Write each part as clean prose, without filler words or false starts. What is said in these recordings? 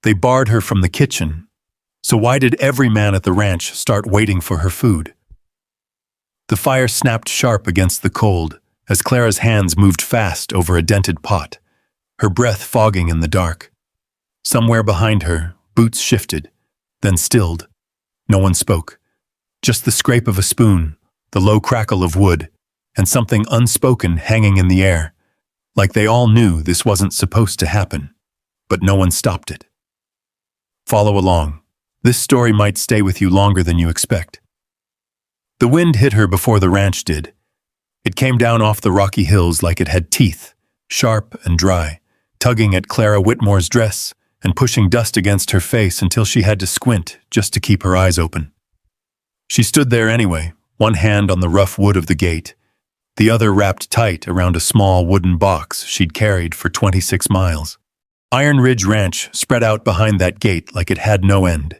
They barred her from the kitchen. So why did every man at the ranch start waiting for her food? The fire snapped sharp against the cold as Clara's hands moved fast over a dented pot, her breath fogging in the dark. Somewhere behind her, boots shifted, then stilled. No one spoke. Just the scrape of a spoon, the low crackle of wood, and something unspoken hanging in the air, like they all knew this wasn't supposed to happen, but no one stopped it. Follow along. This story might stay with you longer than you expect. The wind hit her before the ranch did. It came down off the rocky hills like it had teeth, sharp and dry, tugging at Clara Whitmore's dress and pushing dust against her face until she had to squint just to keep her eyes open. She stood there anyway, one hand on the rough wood of the gate, the other wrapped tight around a small wooden box she'd carried for 26 miles. Iron Ridge Ranch spread out behind that gate like it had no end.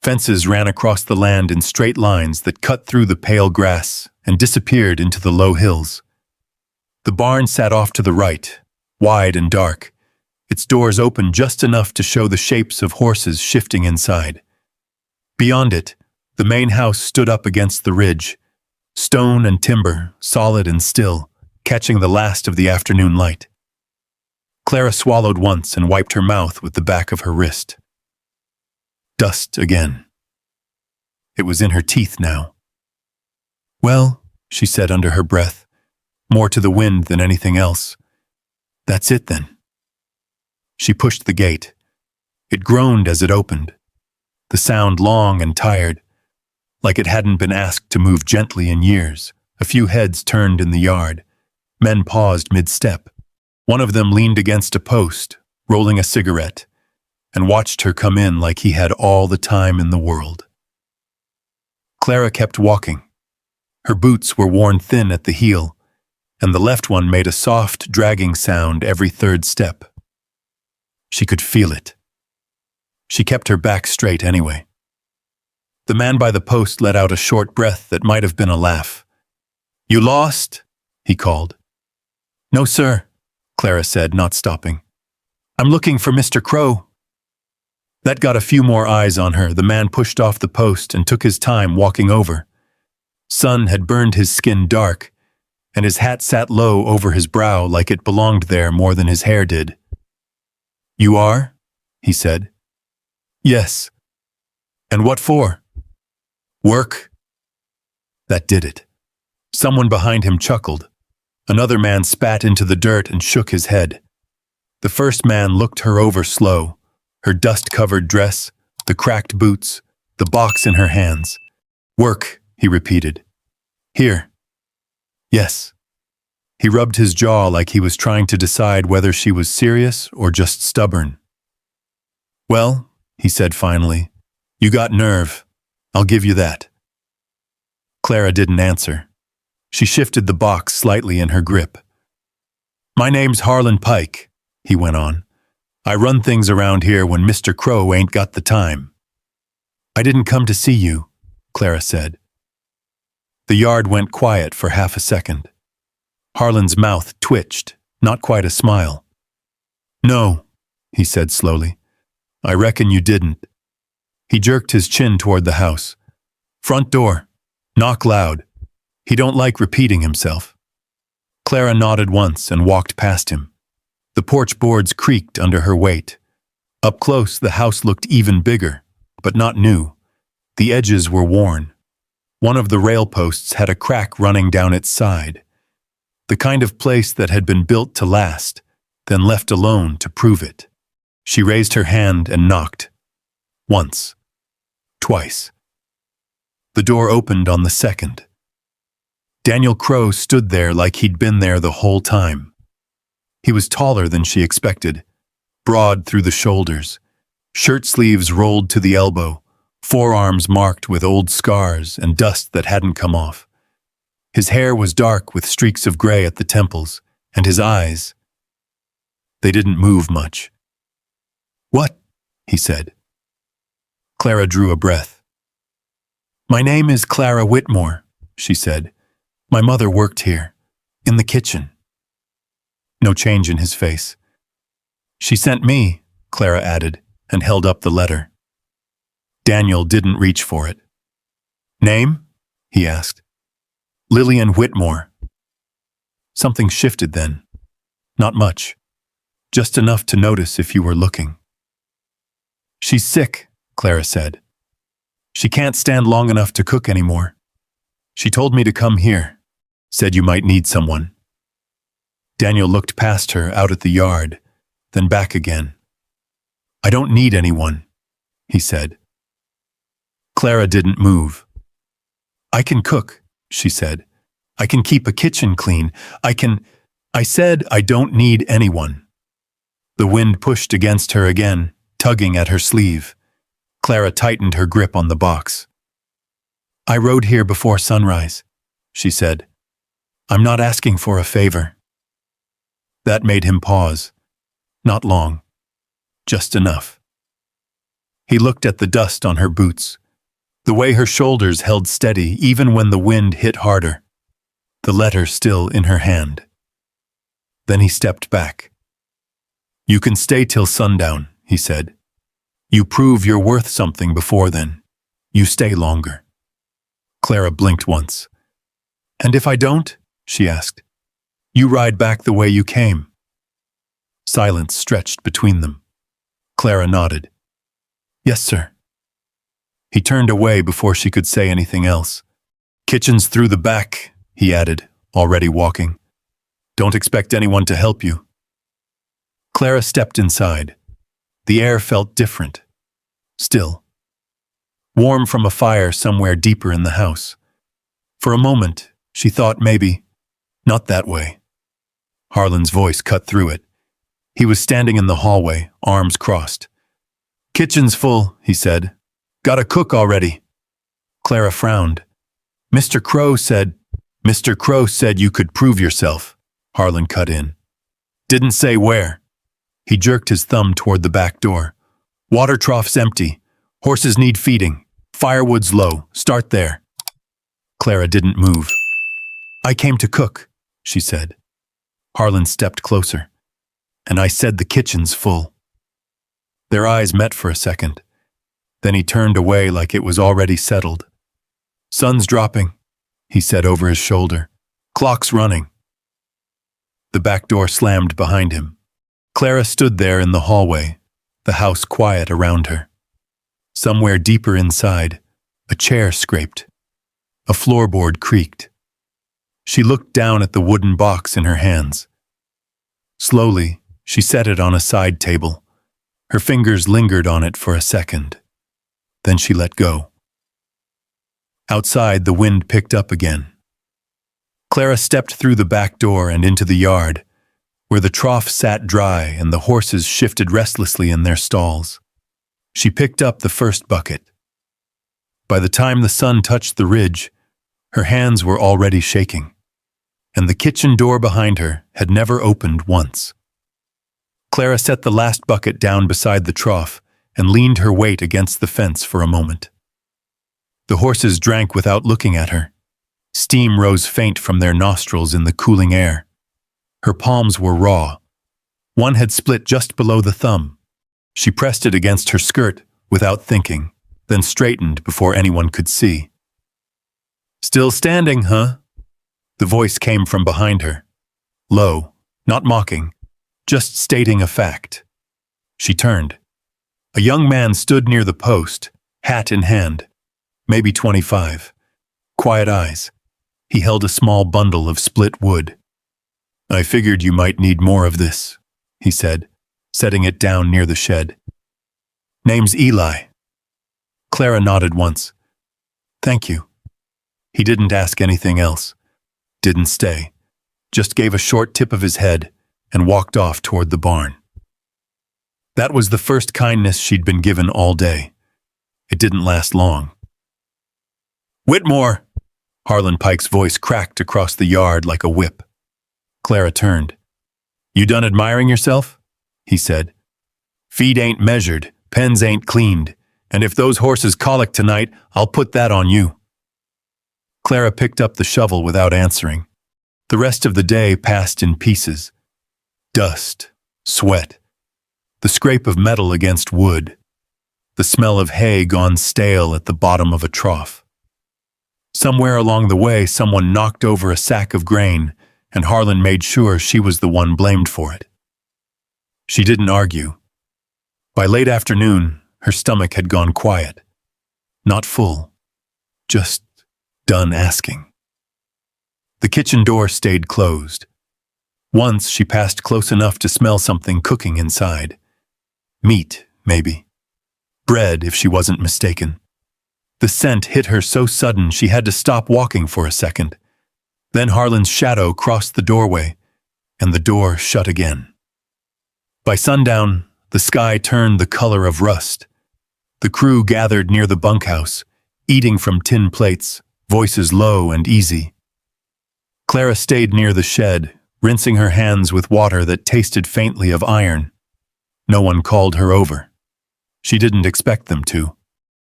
Fences ran across the land in straight lines that cut through the pale grass and disappeared into the low hills. The barn sat off to the right, wide and dark, its doors open just enough to show the shapes of horses shifting inside. Beyond it, the main house stood up against the ridge, stone and timber, solid and still, catching the last of the afternoon light. Clara swallowed once and wiped her mouth with the back of her wrist. Dust again. It was in her teeth now. "Well," she said under her breath, more to the wind than anything else, "that's it then." She pushed the gate. It groaned as it opened, the sound long and tired, like it hadn't been asked to move gently in years. A few heads turned in the yard. Men paused mid-step. One of them leaned against a post, rolling a cigarette, and watched her come in like he had all the time in the world. Clara kept walking. Her boots were worn thin at the heel, and the left one made a soft, dragging sound every third step. She could feel it. She kept her back straight anyway. The man by the post let out a short breath that might have been a laugh. "You lost?" he called. "No, sir," Clara said, not stopping. "I'm looking for Mr. Crow." That got a few more eyes on her. The man pushed off the post and took his time walking over. Sun had burned his skin dark, and his hat sat low over his brow like it belonged there more than his hair did. "You are?" he said. "Yes." "And what for?" "Work." That did it. Someone behind him chuckled. Another man spat into the dirt and shook his head. The first man looked her over slow, her dust-covered dress, the cracked boots, the box in her hands. "Work," he repeated. "Here." "Yes." He rubbed his jaw like he was trying to decide whether she was serious or just stubborn. "Well," he said finally, "you got nerve. I'll give you that." Clara didn't answer. She shifted the box slightly in her grip. "My name's Harlan Pike," he went on. "I run things around here when Mr. Crow ain't got the time." "I didn't come to see you," Clara said. The yard went quiet for half a second. Harlan's mouth twitched, not quite a smile. "No," he said slowly. "I reckon you didn't." He jerked his chin toward the house. "Front door. Knock loud. He don't like repeating himself." Clara nodded once and walked past him. The porch boards creaked under her weight. Up close, the house looked even bigger, but not new. The edges were worn. One of the rail posts had a crack running down its side. The kind of place that had been built to last, then left alone to prove it. She raised her hand and knocked. Once. Twice. The door opened on the second. Daniel Crow stood there like he'd been there the whole time. He was taller than she expected, broad through the shoulders, shirt sleeves rolled to the elbow, forearms marked with old scars and dust that hadn't come off. His hair was dark with streaks of gray at the temples, and his eyes, they didn't move much. "What?" he said. Clara drew a breath. "My name is Clara Whitmore," she said. "My mother worked here, in the kitchen." No change in his face. "She sent me," Clara added, and held up the letter. Daniel didn't reach for it. "Name?" he asked. "Lillian Whitmore." Something shifted then. Not much. Just enough to notice if you were looking. "She's sick," Clara said. "She can't stand long enough to cook anymore. She told me to come here. Said you might need someone." Daniel looked past her out at the yard, then back again. "I don't need anyone," he said. Clara didn't move. "I can cook," she said. "I can keep a kitchen clean. I said I don't need anyone." The wind pushed against her again, tugging at her sleeve. Clara tightened her grip on the box. "I rode here before sunrise," she said. "I'm not asking for a favor." That made him pause. Not long. Just enough. He looked at the dust on her boots, the way her shoulders held steady even when the wind hit harder, the letter still in her hand. Then he stepped back. "You can stay till sundown," he said. "You prove you're worth something before then. You stay longer." Clara blinked once. "And if I don't?" she asked. "You ride back the way you came." Silence stretched between them. Clara nodded. "Yes, sir." He turned away before she could say anything else. "Kitchen's through the back," he added, already walking. "Don't expect anyone to help you." Clara stepped inside. The air felt different. Still. Warm from a fire somewhere deeper in the house. For a moment, she thought maybe, not that way. Harlan's voice cut through it. He was standing in the hallway, arms crossed. "Kitchen's full," he said. "Gotta cook already." Clara frowned. Mr. Crow said you could prove yourself," Harlan cut in. "Didn't say where." He jerked his thumb toward the back door. "Water trough's empty. Horses need feeding. Firewood's low. Start there." Clara didn't move. "I came to cook," she said. Harlan stepped closer. "And I said the kitchen's full." Their eyes met for a second. Then he turned away like it was already settled. "Sun's dropping," he said over his shoulder. "Clock's running." The back door slammed behind him. Clara stood there in the hallway, the house quiet around her. Somewhere deeper inside, a chair scraped. A floorboard creaked. She looked down at the wooden box in her hands. Slowly, she set it on a side table. Her fingers lingered on it for a second. Then she let go. Outside, the wind picked up again. Clara stepped through the back door and into the yard, where the trough sat dry and the horses shifted restlessly in their stalls. She picked up the first bucket. By the time the sun touched the ridge, her hands were already shaking, and the kitchen door behind her had never opened once. Clara set the last bucket down beside the trough and leaned her weight against the fence for a moment. The horses drank without looking at her. Steam rose faint from their nostrils in the cooling air. Her palms were raw. One had split just below the thumb. She pressed it against her skirt without thinking, then straightened before anyone could see. "Still standing, huh?" The voice came from behind her. Low, not mocking, just stating a fact. She turned. A young man stood near the post, hat in hand, maybe 25. Quiet eyes. He held a small bundle of split wood. "I figured you might need more of this," he said, setting it down near the shed. "Name's Eli." Clara nodded once. "Thank you." He didn't ask anything else. Didn't stay. Just gave a short tip of his head and walked off toward the barn. That was the first kindness she'd been given all day. It didn't last long. "Whitmore!" Harlan Pike's voice cracked across the yard like a whip. Clara turned. "You done admiring yourself?" he said. "Feet ain't measured, pens ain't cleaned, and if those horses colic tonight, I'll put that on you." Clara picked up the shovel without answering. The rest of the day passed in pieces. Dust, sweat, The scrape of metal against wood, the smell of hay gone stale at the bottom of a trough. Somewhere along the way, someone knocked over a sack of grain, and Harlan made sure she was the one blamed for it. She didn't argue. By late afternoon, her stomach had gone quiet. Not full, just done asking. The kitchen door stayed closed. Once she passed close enough to smell something cooking inside. Meat, maybe. Bread, if she wasn't mistaken. The scent hit her so sudden she had to stop walking for a second. Then Harlan's shadow crossed the doorway, and the door shut again. By sundown, the sky turned the color of rust. The crew gathered near the bunkhouse, eating from tin plates, voices low and easy. Clara stayed near the shed, rinsing her hands with water that tasted faintly of iron. No one called her over. She didn't expect them to.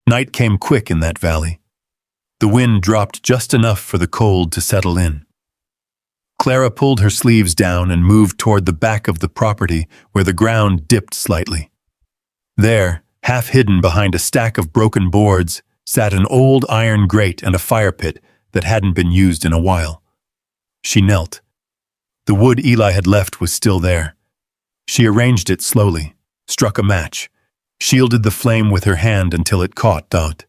Night came quick in that valley. The wind dropped just enough for the cold to settle in. Clara pulled her sleeves down and moved toward the back of the property where the ground dipped slightly. There, half hidden behind a stack of broken boards, sat an old iron grate and a fire pit that hadn't been used in a while. She knelt. The wood Eli had left was still there. She arranged it slowly, struck a match, shielded the flame with her hand until it caught out.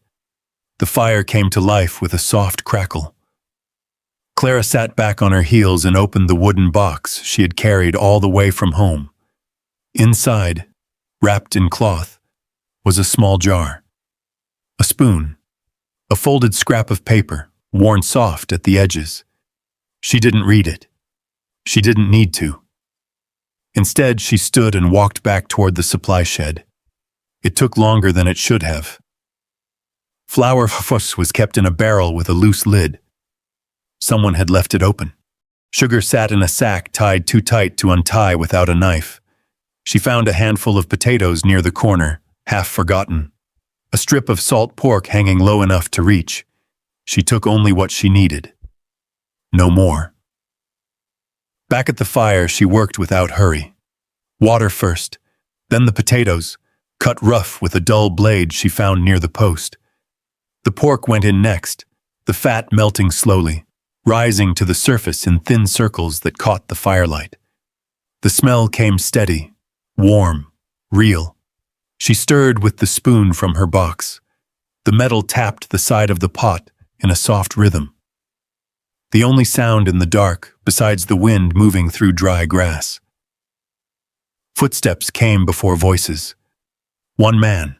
The fire came to life with a soft crackle. Clara sat back on her heels and opened the wooden box she had carried all the way from home. Inside, wrapped in cloth, was a small jar. A spoon. A folded scrap of paper, worn soft at the edges. She didn't read it. She didn't need to. Instead, she stood and walked back toward the supply shed. It took longer than it should have. Flour fuss was kept in a barrel with a loose lid. Someone had left it open. Sugar sat in a sack tied too tight to untie without a knife. She found a handful of potatoes near the corner, half forgotten. A strip of salt pork hanging low enough to reach. She took only what she needed. No more. Back at the fire, she worked without hurry. Water first, then the potatoes, cut rough with a dull blade she found near the post. The pork went in next, the fat melting slowly, rising to the surface in thin circles that caught the firelight. The smell came steady, warm, real. She stirred with the spoon from her box. The metal tapped the side of the pot in a soft rhythm. The only sound in the dark, besides the wind moving through dry grass. Footsteps came before voices. One man,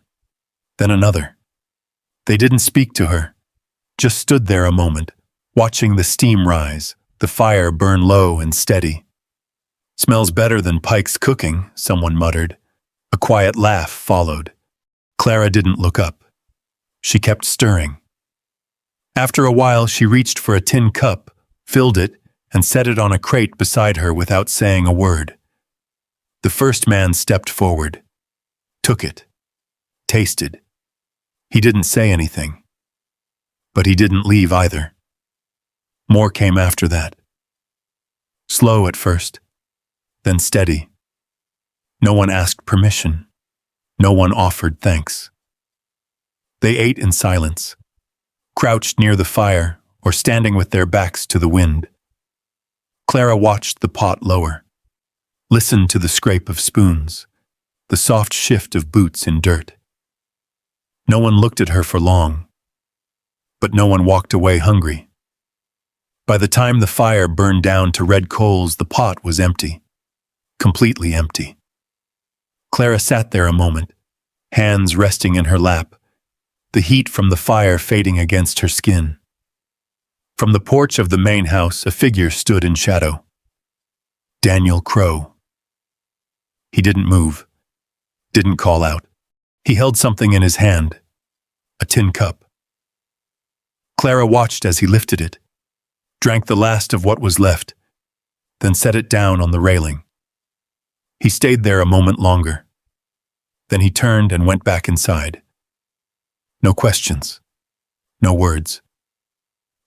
then another. They didn't speak to her, just stood there a moment, watching the steam rise, the fire burn low and steady. "Smells better than Pike's cooking," someone muttered. A quiet laugh followed. Clara didn't look up. She kept stirring. After a while, she reached for a tin cup, filled it, and set it on a crate beside her without saying a word. The first man stepped forward, took it, tasted. He didn't say anything, but he didn't leave either. More came after that. Slow at first, then steady. No one asked permission. No one offered thanks. They ate in silence, crouched near the fire or standing with their backs to the wind. Clara watched the pot lower, listened to the scrape of spoons, the soft shift of boots in dirt. No one looked at her for long, but no one walked away hungry. By the time the fire burned down to red coals, the pot was empty, completely empty. Clara sat there a moment, hands resting in her lap, the heat from the fire fading against her skin. From the porch of the main house, a figure stood in shadow. Daniel Crow. He didn't move, didn't call out. He held something in his hand, a tin cup. Clara watched as he lifted it, drank the last of what was left, then set it down on the railing. He stayed there a moment longer. Then he turned and went back inside. No questions, no words.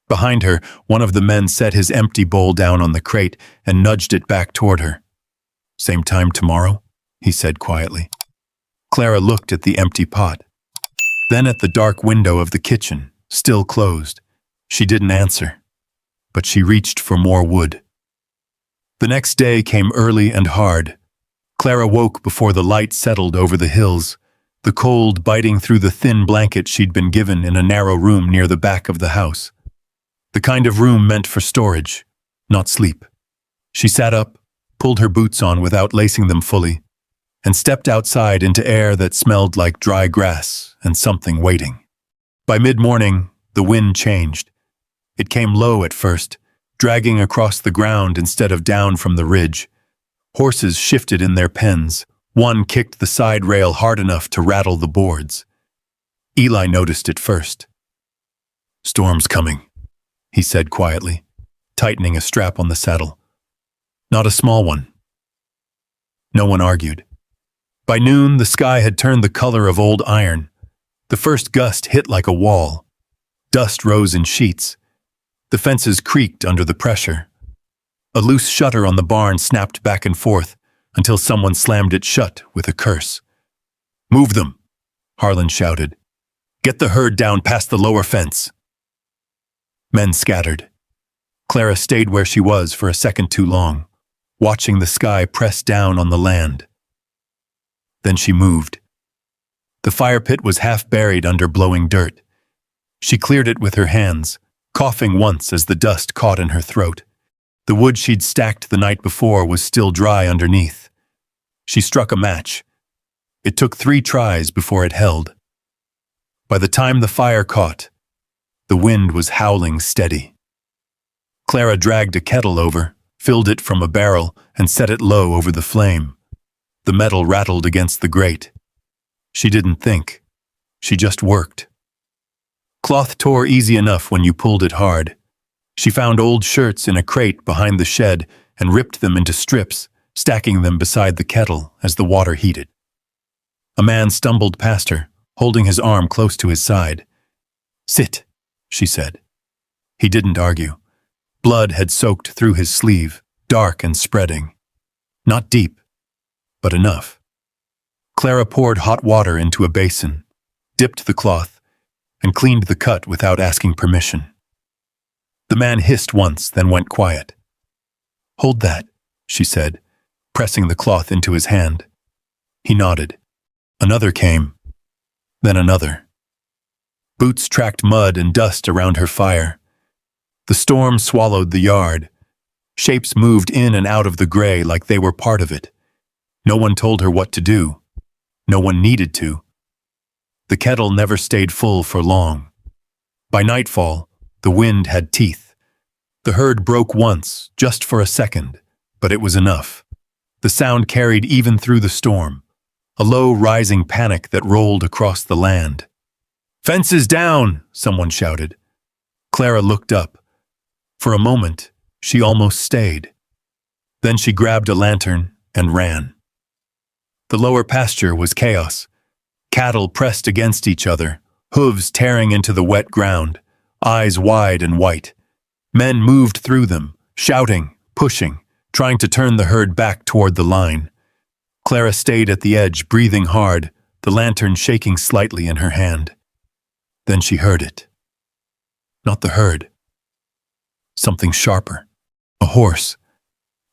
Behind her, one of the men set his empty bowl down on the crate and nudged it back toward her. "Same time tomorrow?" he said quietly. Clara looked at the empty pot, then at the dark window of the kitchen, still closed. She didn't answer, but she reached for more wood. The next day came early and hard. Clara woke before the light settled over the hills, the cold biting through the thin blanket she'd been given in a narrow room near the back of the house. The kind of room meant for storage, not sleep. She sat up, pulled her boots on without lacing them fully, and stepped outside into air that smelled like dry grass and something waiting. By mid-morning, the wind changed. It came low at first, dragging across the ground instead of down from the ridge. Horses shifted in their pens. One kicked the side rail hard enough to rattle the boards. Eli noticed it first. "Storm's coming," he said quietly, tightening a strap on the saddle. "Not a small one." No one argued. By noon, the sky had turned the color of old iron. The first gust hit like a wall. Dust rose in sheets. The fences creaked under the pressure. A loose shutter on the barn snapped back and forth until someone slammed it shut with a curse. "Move them," Harlan shouted. "Get the herd down past the lower fence." Men scattered. Clara stayed where she was for a second too long, watching the sky press down on the land. Then she moved. The fire pit was half buried under blowing dirt. She cleared it with her hands, coughing once as the dust caught in her throat. The wood she'd stacked the night before was still dry underneath. She struck a match. It took 3 tries before it held. By the time the fire caught, the wind was howling steady. Clara dragged a kettle over, filled it from a barrel, and set it low over the flame. The metal rattled against the grate. She didn't think. She just worked. Cloth tore easy enough when you pulled it hard. She found old shirts in a crate behind the shed and ripped them into strips, stacking them beside the kettle as the water heated. A man stumbled past her, holding his arm close to his side. "Sit," she said. He didn't argue. Blood had soaked through his sleeve, dark and spreading. Not deep, but enough. Clara poured hot water into a basin, dipped the cloth, and cleaned the cut without asking permission. The man hissed once, then went quiet. "Hold that," she said, pressing the cloth into his hand. He nodded. Another came, then another. Boots tracked mud and dust around her fire. The storm swallowed the yard. Shapes moved in and out of the gray like they were part of it. No one told her what to do. No one needed to. The kettle never stayed full for long. By nightfall, the wind had teeth. The herd broke once, just for a second, but it was enough. The sound carried even through the storm, a low rising panic that rolled across the land. "Fences down!" someone shouted. Clara looked up. For a moment, she almost stayed. Then she grabbed a lantern and ran. The lower pasture was chaos. Cattle pressed against each other, hooves tearing into the wet ground, eyes wide and white. Men moved through them, shouting, pushing, trying to turn the herd back toward the line. Clara stayed at the edge, breathing hard, the lantern shaking slightly in her hand. Then she heard it. Not the herd. Something sharper. A horse.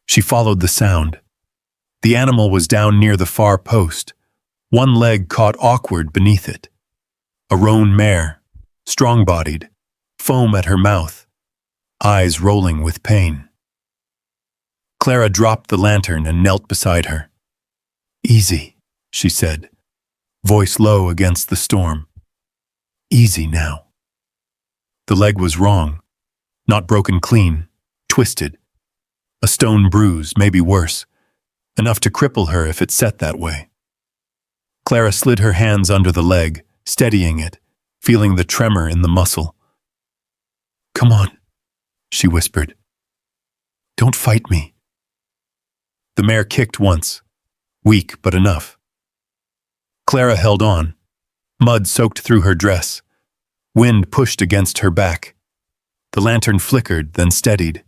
She followed the sound. The animal was down near the far post, one leg caught awkward beneath it. A roan mare, strong-bodied, foam at her mouth, eyes rolling with pain. Clara dropped the lantern and knelt beside her. "Easy," she said, voice low against the storm. "Easy now." The leg was wrong, not broken clean, twisted. A stone bruise, maybe worse, enough to cripple her if it set that way. Clara slid her hands under the leg, steadying it, feeling the tremor in the muscle. "Come on," she whispered. "Don't fight me." The mare kicked once, weak but enough. Clara held on. Mud soaked through her dress. Wind pushed against her back. The lantern flickered, then steadied.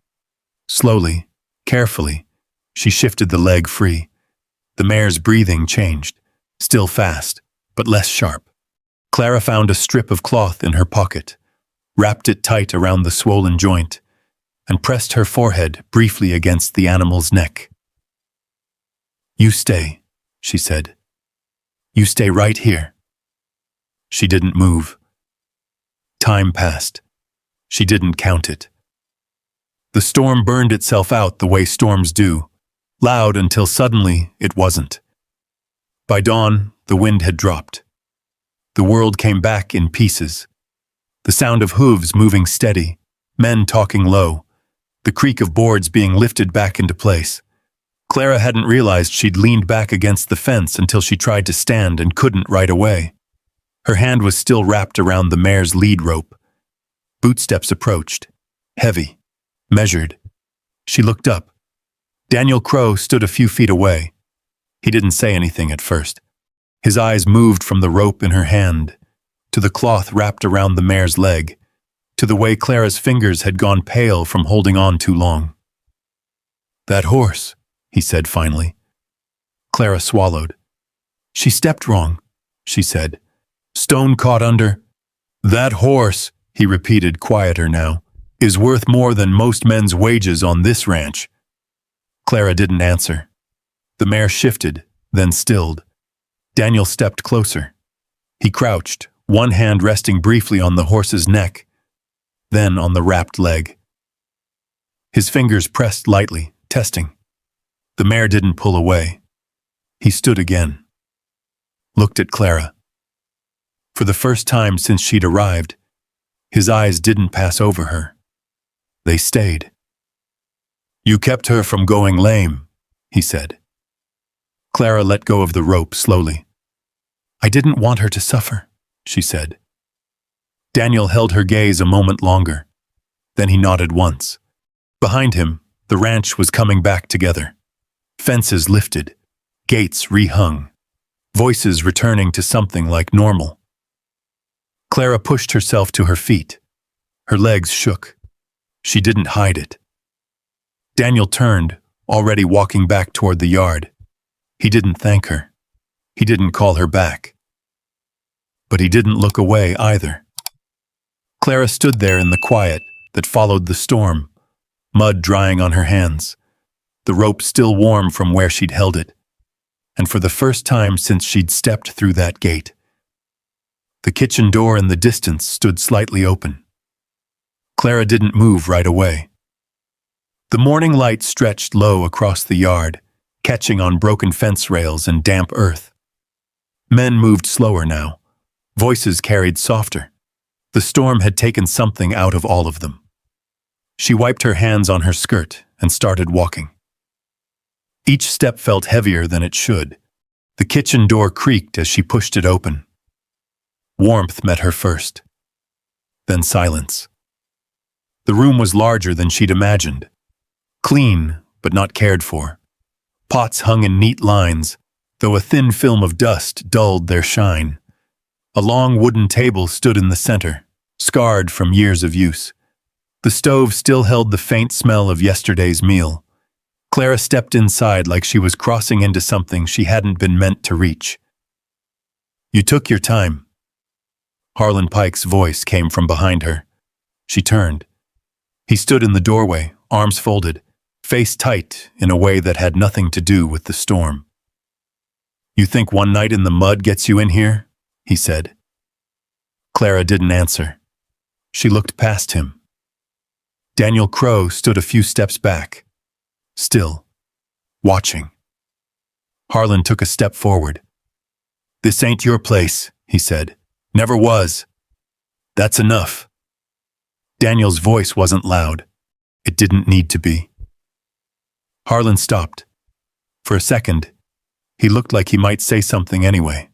Slowly, carefully, she shifted the leg free. The mare's breathing changed. still fast, but less sharp. Clara found a strip of cloth in her pocket, wrapped it tight around the swollen joint, and pressed her forehead briefly against the animal's neck. "You stay," she said. "You stay right here." She didn't move. Time passed. She didn't count it. The storm burned itself out the way storms do, loud until suddenly it wasn't. By dawn, the wind had dropped. The world came back in pieces. The sound of hooves moving steady, men talking low, the creak of boards being lifted back into place. Clara hadn't realized she'd leaned back against the fence until she tried to stand and couldn't right away. Her hand was still wrapped around the mare's lead rope. Bootsteps approached, heavy, measured. She looked up. Daniel Crow stood a few feet away. He didn't say anything at first. His eyes moved from the rope in her hand, to the cloth wrapped around the mare's leg, to the way Clara's fingers had gone pale from holding on too long. "That horse," he said finally. Clara swallowed. "She stepped wrong," she said. "Stone caught under." "That horse," he repeated, quieter now, "is worth more than most men's wages on this ranch." Clara didn't answer. The mare shifted, then stilled. Daniel stepped closer. He crouched, one hand resting briefly on the horse's neck, then on the wrapped leg. His fingers pressed lightly, testing. The mare didn't pull away. He stood again. Looked at Clara. For the first time since she'd arrived, his eyes didn't pass over her. They stayed. "You kept her from going lame," he said. Clara let go of the rope slowly. "I didn't want her to suffer," she said. Daniel held her gaze a moment longer. Then he nodded once. Behind him, the ranch was coming back together. Fences lifted, gates rehung, voices returning to something like normal. Clara pushed herself to her feet. Her legs shook. She didn't hide it. Daniel turned, already walking back toward the yard. He didn't thank her. He didn't call her back. But he didn't look away either. Clara stood there in the quiet that followed the storm, mud drying on her hands, the rope still warm from where she'd held it, and for the first time since she'd stepped through that gate. The kitchen door in the distance stood slightly open. Clara didn't move right away. The morning light stretched low across the yard, catching on broken fence rails and damp earth. Men moved slower now. Voices carried softer. The storm had taken something out of all of them. She wiped her hands on her skirt and started walking. Each step felt heavier than it should. The kitchen door creaked as she pushed it open. Warmth met her first. Then silence. The room was larger than she'd imagined. Clean, but not cared for. Pots hung in neat lines, though a thin film of dust dulled their shine. A long wooden table stood in the center, scarred from years of use. The stove still held the faint smell of yesterday's meal. Clara stepped inside like she was crossing into something she hadn't been meant to reach. "You took your time." Harlan Pike's voice came from behind her. She turned. He stood in the doorway, arms folded, face tight in a way that had nothing to do with the storm. "You think one night in the mud gets you in here?" he said. Clara didn't answer. She looked past him. Daniel Crow stood a few steps back, still, watching. Harlan took a step forward. "This ain't your place," he said. "Never was. That's enough." Daniel's voice wasn't loud. It didn't need to be. Harlan stopped. For a second, he looked like he might say something anyway.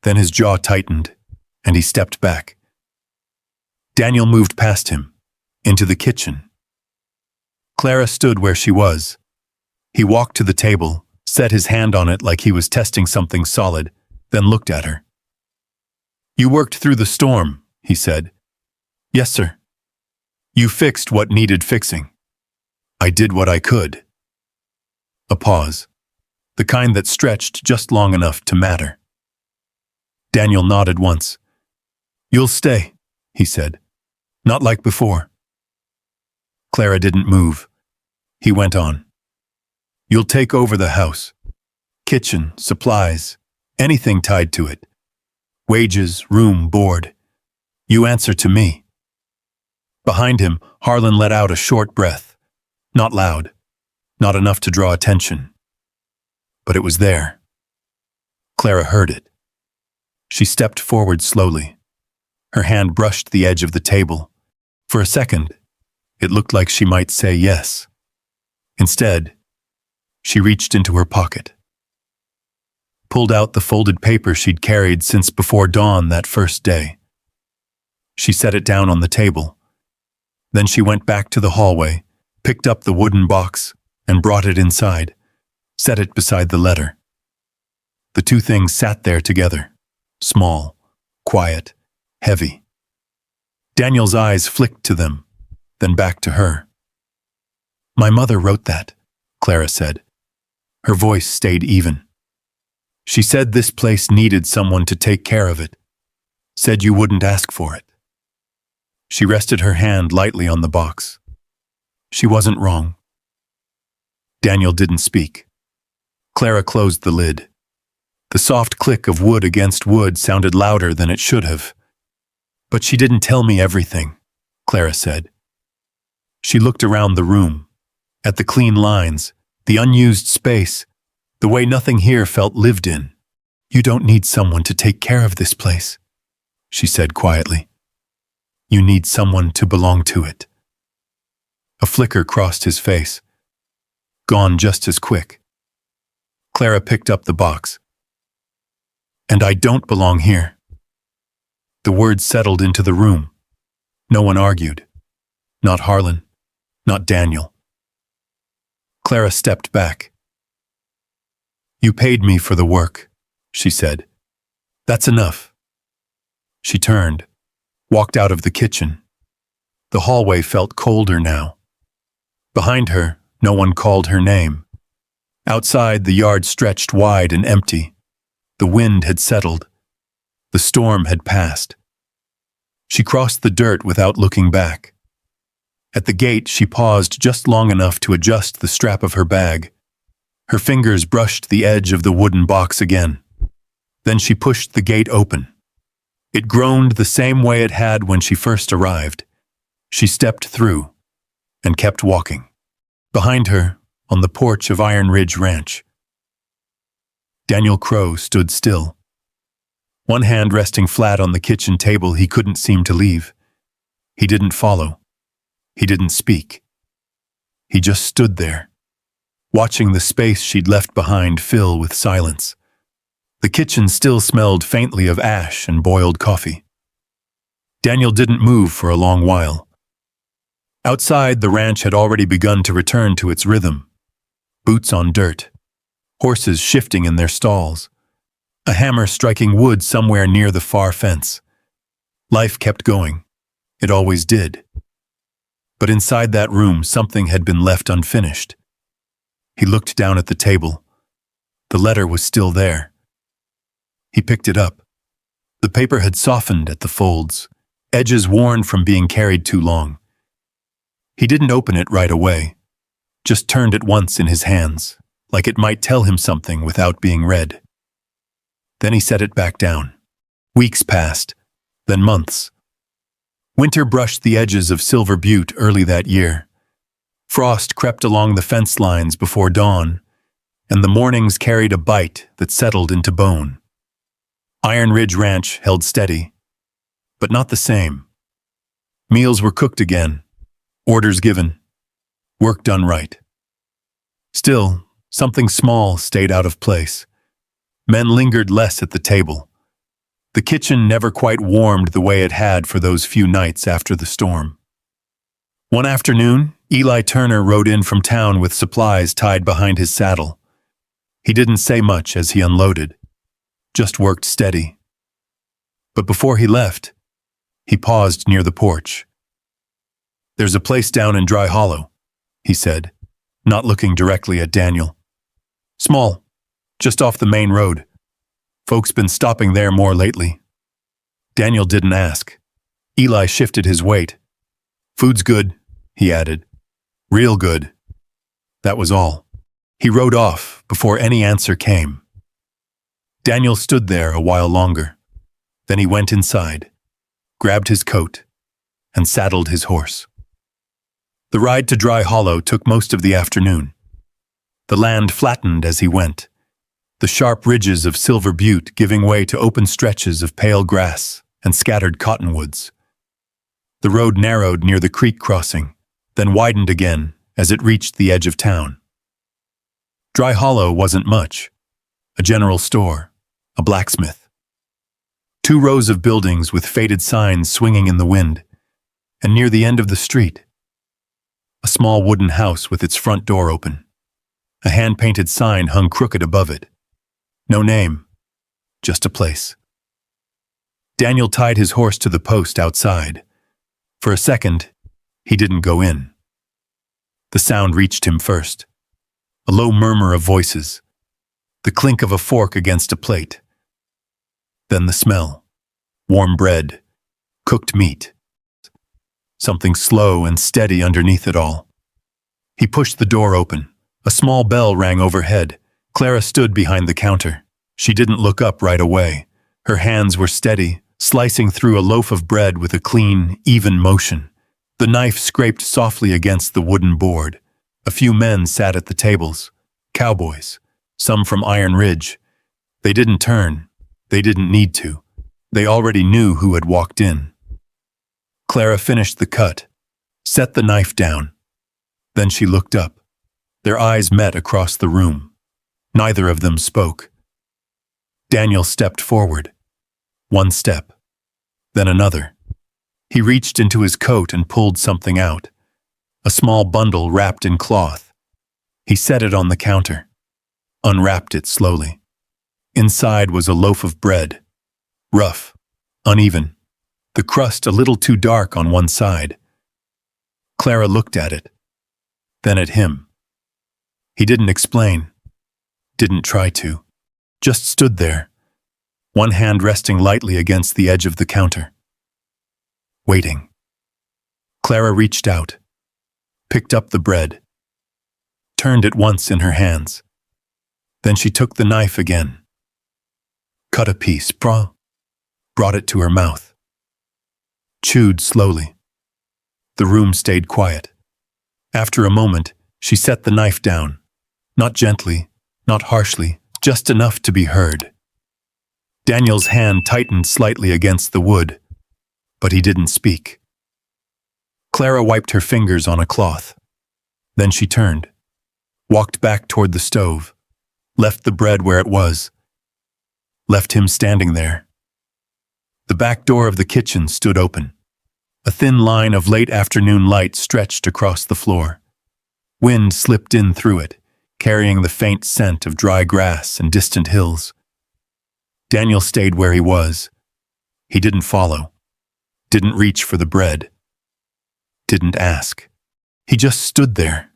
Then his jaw tightened, and he stepped back. Daniel moved past him, into the kitchen. Clara stood where she was. He walked to the table, set his hand on it like he was testing something solid, then looked at her. "You worked through the storm," he said. "Yes, sir." "You fixed what needed fixing." "I did what I could." A pause. the kind that stretched just long enough to matter. Daniel nodded once. "You'll stay," he said. "Not like before." Clara didn't move. He went on. "You'll take over the house. Kitchen, supplies, anything tied to it. Wages, room, board. You answer to me." Behind him, Harlan let out a short breath. Not loud, not enough to draw attention. But it was there. Clara heard it. She stepped forward slowly. Her hand brushed the edge of the table. For a second, it looked like she might say yes. Instead, she reached into her pocket, pulled out the folded paper she'd carried since before dawn that first day. She set it down on the table. Then she went back to the hallway, picked up the wooden box, and brought it inside, set it beside the letter. The two things sat there together, small, quiet, heavy. Daniel's eyes flicked to them, then back to her. "My mother wrote that," Clara said. Her voice stayed even. "She said this place needed someone to take care of it. Said you wouldn't ask for it." She rested her hand lightly on the box. She wasn't wrong. Daniel didn't speak. Clara closed the lid. The soft click of wood against wood sounded louder than it should have. "But she didn't tell me everything," Clara said. She looked around the room, at the clean lines, the unused space, the way nothing here felt lived in. "You don't need someone to take care of this place," she said quietly. "You need someone to belong to it." A flicker crossed his face. Gone just as quick. Clara picked up the box. "And I don't belong here." The words settled into the room. No one argued. Not Harlan. Not Daniel. Clara stepped back. "You paid me for the work," she said. "That's enough." She turned, walked out of the kitchen. The hallway felt colder now. Behind her, no one called her name. Outside, the yard stretched wide and empty. The wind had settled. The storm had passed. She crossed the dirt without looking back. At the gate, she paused just long enough to adjust the strap of her bag. Her fingers brushed the edge of the wooden box again. Then she pushed the gate open. It groaned the same way it had when she first arrived. She stepped through and kept walking. Behind her, on the porch of Iron Ridge Ranch, Daniel Crow stood still. One hand resting flat on the kitchen table he couldn't seem to leave. He didn't follow. He didn't speak. He just stood there, watching the space she'd left behind fill with silence. The kitchen still smelled faintly of ash and boiled coffee. Daniel didn't move for a long while. Outside, the ranch had already begun to return to its rhythm. Boots on dirt, horses shifting in their stalls, a hammer striking wood somewhere near the far fence. Life kept going. It always did. But inside that room, something had been left unfinished. He looked down at the table. The letter was still there. He picked it up. The paper had softened at the folds, edges worn from being carried too long. He didn't open it right away, just turned it once in his hands, like it might tell him something without being read. Then he set it back down. Weeks passed, then months. Winter brushed the edges of Silver Butte early that year. Frost crept along the fence lines before dawn, and the mornings carried a bite that settled into bone. Iron Ridge Ranch held steady, but not the same. Meals were cooked again, orders given, work done right. Still, something small stayed out of place. Men lingered less at the table. The kitchen never quite warmed the way it had for those few nights after the storm. One afternoon, Eli Turner rode in from town with supplies tied behind his saddle. He didn't say much as he unloaded, just worked steady. But before he left, he paused near the porch. "There's a place down in Dry Hollow," he said, not looking directly at Daniel. "Small, just off the main road. Folks been stopping there more lately. Daniel didn't ask. Eli shifted his weight. Food's good, he added. Real good. That was all. He rode off before any answer came. Daniel stood there a while longer. Then he went inside, grabbed his coat, and saddled his horse. The ride to Dry Hollow took most of the afternoon. The land flattened as he went, the sharp ridges of Silver Butte giving way to open stretches of pale grass and scattered cottonwoods. The road narrowed near the creek crossing, then widened again as it reached the edge of town. Dry Hollow wasn't much. A general store, a blacksmith. 2 rows of buildings with faded signs swinging in the wind, and near the end of the street, a small wooden house with its front door open. A hand-painted sign hung crooked above it. No name, just a place. Daniel tied his horse to the post outside. For a second, he didn't go in. The sound reached him first. A low murmur of voices. The clink of a fork against a plate. Then the smell. Warm bread. Cooked meat. Something slow and steady underneath it all. He pushed the door open. A small bell rang overhead. Clara stood behind the counter. She didn't look up right away. Her hands were steady, slicing through a loaf of bread with a clean, even motion. The knife scraped softly against the wooden board. A few men sat at the tables. Cowboys. Some from Iron Ridge. They didn't turn. They didn't need to. They already knew who had walked in. Clara finished the cut, set the knife down. Then she looked up. Their eyes met across the room. Neither of them spoke. Daniel stepped forward. 1 step, then another. He reached into his coat and pulled something out. A small bundle wrapped in cloth. He set it on the counter, unwrapped it slowly. Inside was a loaf of bread, rough, uneven, the crust a little too dark on one side. Clara looked at it, then at him. He didn't explain, didn't try to, just stood there, one hand resting lightly against the edge of the counter. Waiting. Clara reached out, picked up the bread, turned it once in her hands. Then she took the knife again, cut a piece, brought it to her mouth. Chewed slowly. The room stayed quiet. After a moment, she set the knife down, not gently, not harshly, just enough to be heard. Daniel's hand tightened slightly against the wood, but he didn't speak. Clara wiped her fingers on a cloth. Then she turned, walked back toward the stove, left the bread where it was, left him standing there. The back door of the kitchen stood open. A thin line of late afternoon light stretched across the floor. Wind slipped in through it, carrying the faint scent of dry grass and distant hills. Daniel stayed where he was. He didn't follow, didn't reach for the bread, didn't ask. He just stood there,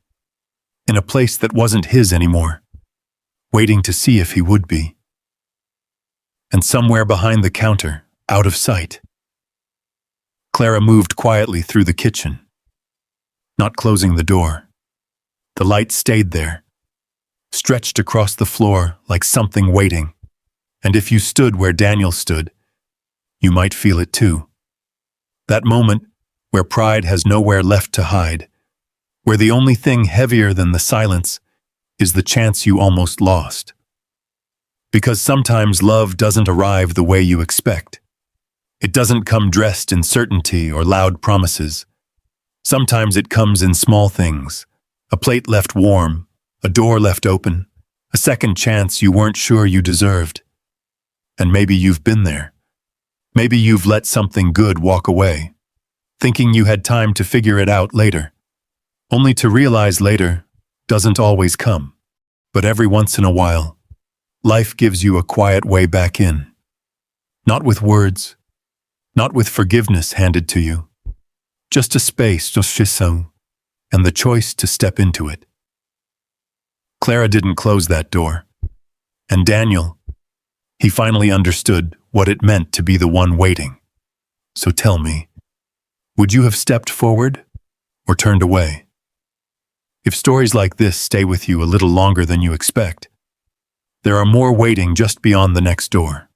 in a place that wasn't his anymore, waiting to see if he would be. And somewhere behind the counter, out of sight, Clara moved quietly through the kitchen, not closing the door. The light stayed there, stretched across the floor like something waiting, and if you stood where Daniel stood, you might feel it too. That moment where pride has nowhere left to hide, where the only thing heavier than the silence is the chance you almost lost. Because sometimes love doesn't arrive the way you expect. It doesn't come dressed in certainty or loud promises. Sometimes it comes in small things, a plate left warm, a door left open, a second chance you weren't sure you deserved. And maybe you've been there. Maybe you've let something good walk away, thinking you had time to figure it out later, only to realize later doesn't always come. But every once in a while, life gives you a quiet way back in. Not with words, not with forgiveness handed to you, just a space, and the choice to step into it. Clara didn't close that door. And Daniel, he finally understood what it meant to be the one waiting. So tell me, would you have stepped forward or turned away? If stories like this stay with you a little longer than you expect, there are more waiting just beyond the next door.